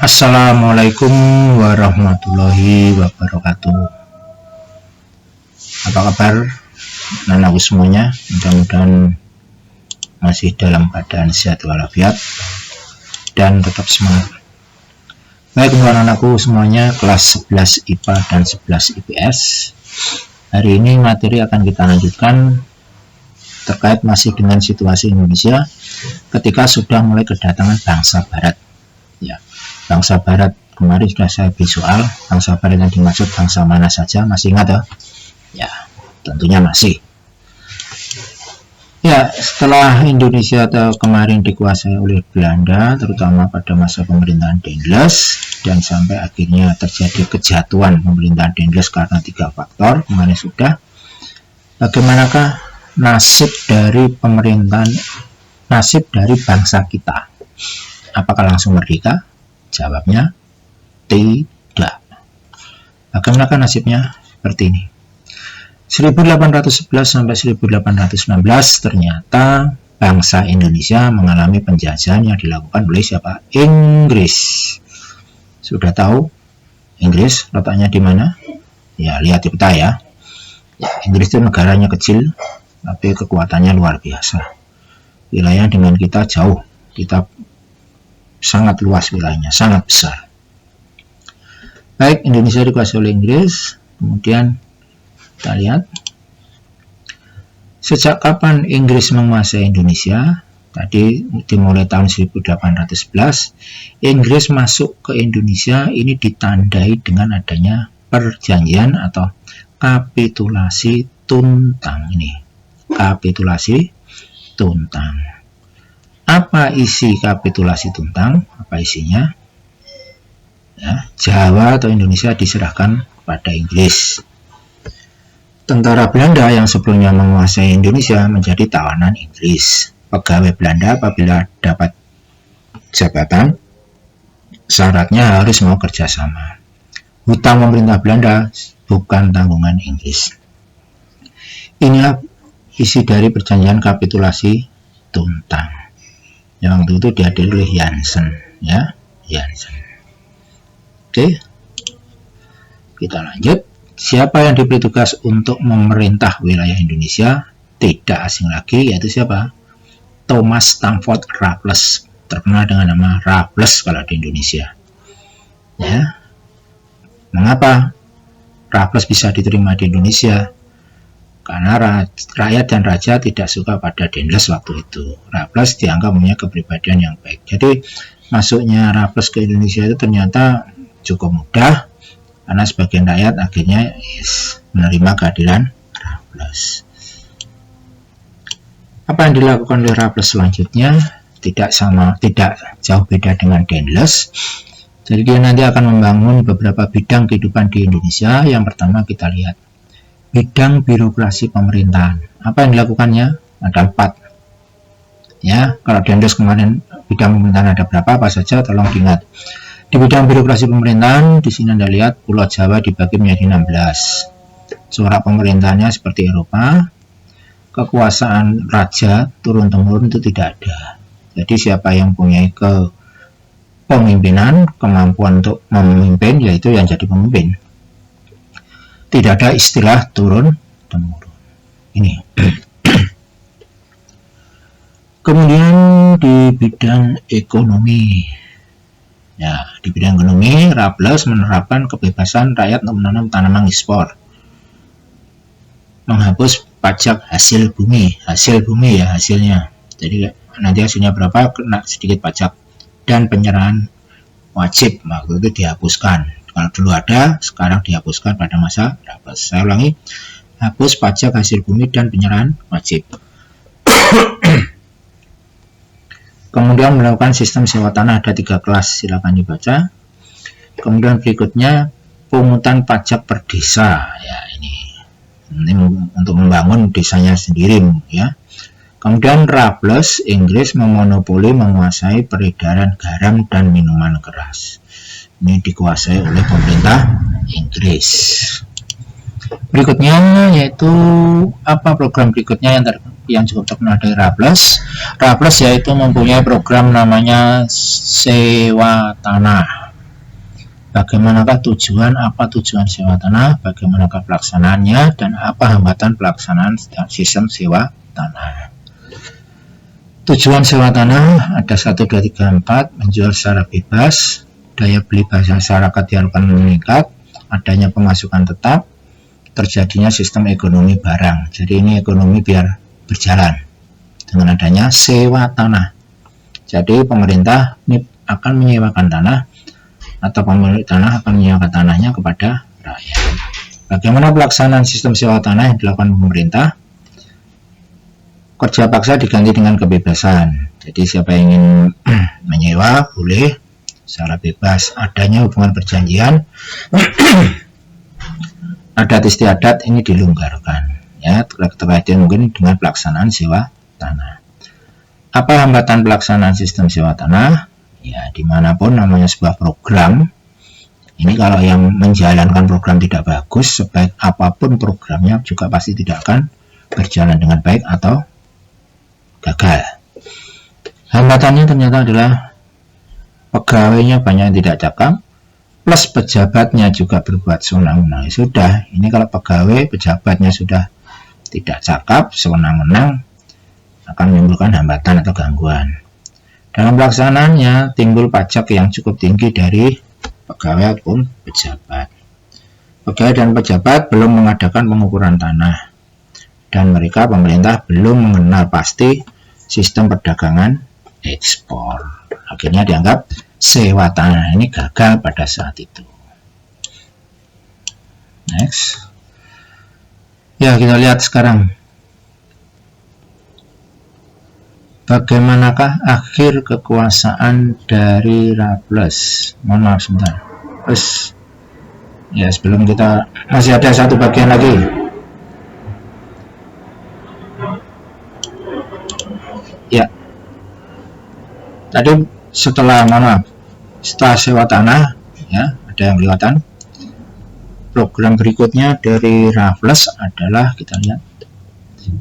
Assalamualaikum warahmatullahi wabarakatuh. Apa kabar anak-anakku semuanya? Mudah-mudahan masih dalam keadaan sehat walafiat dan tetap semangat. Baik untuk anak-anakku semuanya, kelas 11 IPA dan 11 IPS. Hari ini materi akan kita lanjutkan terkait masih dengan situasi Indonesia ketika sudah mulai kedatangan bangsa Barat. Ya, bangsa Barat kemarin sudah saya beri soal, bangsa Barat yang dimaksud bangsa mana saja, masih ingat ya? Ya, tentunya masih. Ya, setelah Indonesia kemarin dikuasai oleh Belanda, terutama pada masa pemerintahan Dendels, dan sampai akhirnya terjadi kejatuhan pemerintahan Dendels karena 3 faktor, kemarin sudah. Bagaimanakah nasib dari pemerintahan, nasib dari bangsa kita? Apakah langsung merdeka? Jawabnya tidak. Bagaimana nasibnya? Seperti ini. 1811 sampai 1816 ternyata bangsa Indonesia mengalami penjajahan yang dilakukan oleh siapa? Inggris. Sudah tahu Inggris letaknya di mana? Ya, lihat di peta ya. Inggris itu negaranya kecil, tapi kekuatannya luar biasa. Wilayah dengan kita jauh, kita sangat luas wilayahnya, sangat besar. Baik, Indonesia dikuasai oleh Inggris. Kemudian kita lihat sejak kapan Inggris menguasai Indonesia. Tadi dimulai tahun 1811. Inggris masuk ke Indonesia ini ditandai dengan adanya perjanjian atau kapitulasi Tuntang. Ini kapitulasi Tuntang. Apa isi kapitulasi Tuntang? Apa isinya? Ya, Jawa atau Indonesia diserahkan kepada Inggris. Tentara Belanda yang sebelumnya menguasai Indonesia menjadi tawanan Inggris. Pegawai Belanda apabila dapat jabatan, syaratnya harus mau kerjasama. Hutang pemerintah Belanda bukan tanggungan Inggris. Inilah isi dari perjanjian kapitulasi Tuntang. Yang waktu itu dihadiri oleh Jansen, ya, Jansen. Oke, kita lanjut. Siapa yang diberi tugas untuk memerintah wilayah Indonesia? Tidak asing lagi, yaitu siapa? Thomas Stamford Raffles, terkenal dengan nama Raffles kalau di Indonesia. Ya, mengapa Raffles bisa diterima di Indonesia? Karena rakyat dan raja tidak suka pada Dendels waktu itu. Raffles dianggap punya kepribadian yang baik. Jadi masuknya Raffles ke Indonesia itu ternyata cukup mudah, karena sebagian rakyat akhirnya menerima kehadiran Raffles. Apa yang dilakukan oleh Raffles selanjutnya tidak jauh beda dengan Dendels. Jadi dia nanti akan membangun beberapa bidang kehidupan di Indonesia. Yang pertama kita lihat bidang birokrasi pemerintahan. Apa yang dilakukannya? Ada 4. Ya, kalau Dendels kemarin bidang pemerintahan ada berapa? Apa saja? Tolong diingat. Di bidang birokrasi pemerintahan, di sini Anda lihat Pulau Jawa dibagi menjadi 16. Corak pemerintahannya seperti Eropa. Kekuasaan raja turun-temurun itu tidak ada. Jadi siapa yang punya kepemimpinan, kemampuan untuk memimpin, yaitu yang jadi pemimpin. Tidak ada istilah turun-temurun. Ini. Kemudian di bidang ekonomi. Ya, di bidang ekonomi, Raffles menerapkan kebebasan rakyat untuk menanam tanaman ekspor. Menghapus pajak hasil bumi ya hasilnya. Jadi nanti hasilnya berapa kena sedikit pajak, dan penyerahan wajib waktu itu dihapuskan. Kalau dulu ada, sekarang dihapuskan pada masa Raffles. Saya ulangi, hapus pajak hasil bumi dan penyerahan wajib. Kemudian melakukan sistem sewa tanah, ada 3 kelas, silakan dibaca. Kemudian berikutnya pungutan pajak per desa, ya ini untuk membangun desanya sendiri, ya. Kemudian Raffles, Inggris memonopoli menguasai peredaran garam dan minuman keras. Ini dikuasai oleh pemerintah Inggris. Berikutnya yaitu apa program berikutnya yang cukup terkenal dari Raffles yaitu mempunyai program namanya sewa tanah. bagaimanakah tujuan, apa tujuan sewa tanah, bagaimanakah pelaksanaannya, dan apa hambatan pelaksanaan sistem sewa tanah. Tujuan sewa tanah ada 1, 2, 3, 4, menjual secara bebas, daya beli masyarakat diharapkan meningkat, adanya pemasukan tetap, terjadinya sistem ekonomi barang. Jadi ini ekonomi biar berjalan dengan adanya sewa tanah. Jadi pemerintah ini akan menyewakan tanah atau pemilik tanah akan menyewakan tanahnya kepada rakyat. Bagaimana pelaksanaan sistem sewa tanah yang dilakukan pemerintah? Kerja paksa diganti dengan kebebasan. Jadi siapa yang ingin menyewa boleh secara bebas. Adanya hubungan perjanjian adat istiadat ini dilonggarkan, ya, terkait mungkin dengan pelaksanaan sewa tanah. Apa hambatan pelaksanaan sistem sewa tanah? Ya, dimanapun namanya sebuah program, ini kalau yang menjalankan program tidak bagus, sebaik apapun programnya juga pasti tidak akan berjalan dengan baik atau gagal. Hambatannya ternyata adalah pegawainya banyak yang tidak cakap, plus pejabatnya juga berbuat sewenang-wenang. Sudah, ini kalau pegawai pejabatnya sudah tidak cakap, sewenang-wenang, akan menimbulkan hambatan atau gangguan. Dalam pelaksanaannya timbul pajak yang cukup tinggi dari pegawai ataupun pejabat. Pegawai dan pejabat belum mengadakan pengukuran tanah, dan mereka pemerintah belum mengenal pasti sistem perdagangan ekspor. Akhirnya dianggap sewa tanah ini gagal pada saat itu. Next. Ya, kita lihat sekarang bagaimanakah akhir kekuasaan dari Raffles. Mohon maaf sebentar. Terus ya, sebelum kita masih ada satu bagian lagi. Ya, tadi setelah setelah sewa tanah, ya, ada yang kelihatan. Program berikutnya dari Raffles adalah, kita lihat,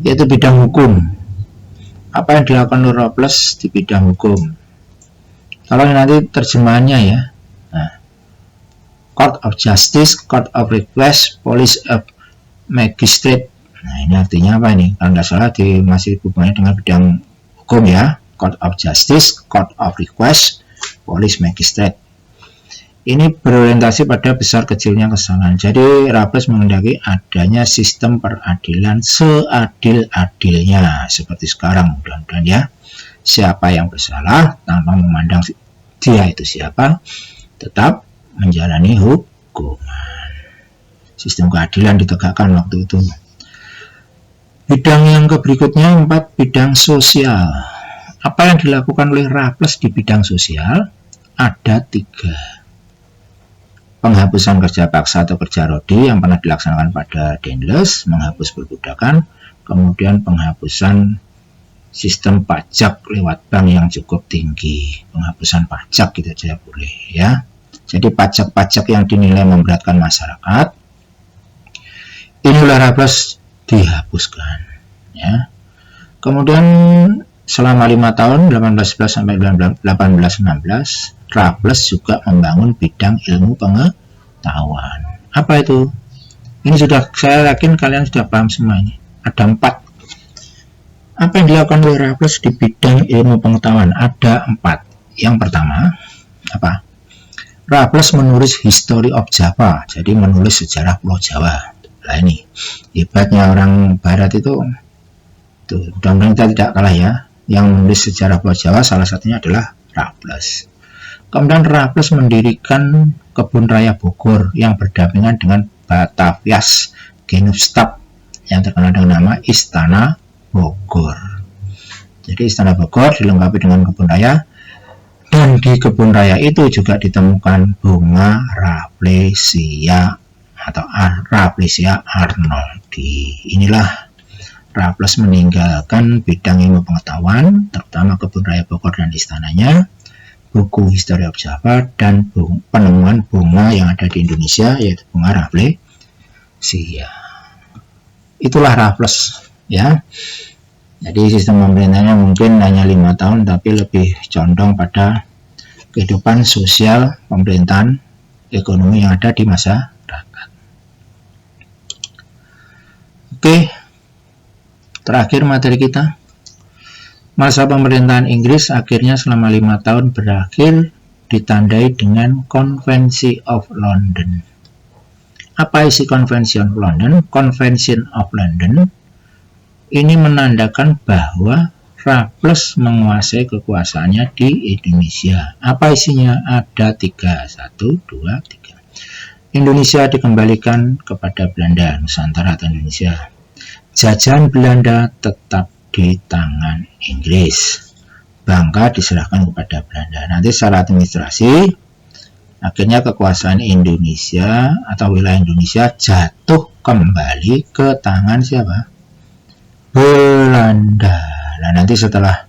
yaitu bidang hukum. Apa yang dilakukan oleh Raffles di bidang hukum? Kalau nanti terjemahannya ya, nah, Court of Justice, Court of Request, Police of Magistrate. Nah, ini artinya apa ini? Kalau tidak salah masih hubungannya dengan bidang hukum ya. Court of Justice, Court of Request, Police Magistrate. Ini berorientasi pada besar kecilnya kesalahan. Jadi Raffles menghendaki adanya sistem peradilan seadil-adilnya seperti sekarang, mudah-mudahan ya. Siapa yang bersalah tanpa memandang dia itu siapa, tetap menjalani hukuman. Sistem keadilan ditegakkan waktu itu. Bidang yang berikutnya 4, bidang sosial. Apa yang dilakukan oleh Raffles di bidang sosial? Ada 3. Penghapusan kerja paksa atau kerja rodi yang pernah dilaksanakan pada Dendles, menghapus perbudakan, kemudian penghapusan sistem pajak lewat bank yang cukup tinggi. Penghapusan pajak kita saja boleh ya. Jadi pajak-pajak yang dinilai memberatkan masyarakat, ini oleh Raffles dihapuskan ya. Kemudian selama 5 tahun 1811 sampai 1816 Raffles juga membangun bidang ilmu pengetahuan. Apa itu? Ini sudah, saya yakin kalian sudah paham semua ini. Ada 4. Apa yang dilakukan oleh Raffles di bidang ilmu pengetahuan? Ada 4. Yang pertama, apa? Raffles menulis History of Java, jadi menulis sejarah Pulau Jawa. Nah ini hebatnya orang Barat itu. Tuh, mudah-mudahan kita tidak kalah ya. Yang menulis sejarah Pulau Jawa salah satunya adalah Raffles. Kemudian Raffles mendirikan kebun raya Bogor yang berdampingan dengan Batavias Genootschap yang terkenal dengan nama Istana Bogor. Jadi Istana Bogor dilengkapi dengan kebun raya, dan di kebun raya itu juga ditemukan bunga Rafflesia atau Rafflesia arnoldi. Inilah Raffles meninggalkan bidang ilmu pengetahuan, terutama kebun raya Bogor dan istananya, buku History of Java, dan penemuan bunga yang ada di Indonesia, yaitu bunga Rafflesia. Itulah Raffles ya. Jadi sistem pemerintahnya mungkin hanya 5 tahun, tapi lebih condong pada kehidupan sosial pemerintahan ekonomi yang ada di masyarakat. Oke, terakhir materi kita. Masa pemerintahan Inggris akhirnya selama 5 tahun berakhir ditandai dengan Convention of London. Apa isi Convention of London? Convention of London ini menandakan bahwa Raffles menguasai kekuasaannya di Indonesia. Apa isinya? Ada 3. 1, 2, 3. Indonesia dikembalikan kepada Belanda, Nusantara atau Indonesia. Jajahan Belanda tetap di tangan Inggris. Bangka diserahkan kepada Belanda. Nanti secara administrasi, akhirnya kekuasaan Indonesia atau wilayah Indonesia jatuh kembali ke tangan siapa? Belanda. Nah, nanti setelah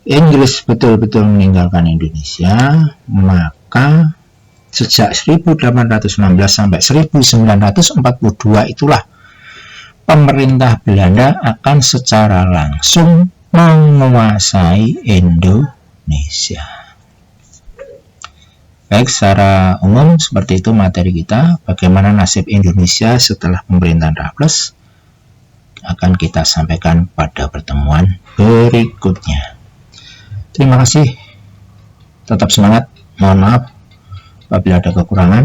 Inggris betul-betul meninggalkan Indonesia, maka sejak 1816 sampai 1942 itulah pemerintah Belanda akan secara langsung menguasai Indonesia. Baik, secara umum seperti itu materi kita. Bagaimana nasib Indonesia setelah pemerintahan Raffles akan kita sampaikan pada pertemuan berikutnya. Terima kasih. Tetap semangat. Mohon maaf apabila ada kekurangan.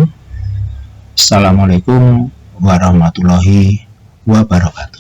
Assalamualaikum warahmatullahi wabarakatuh.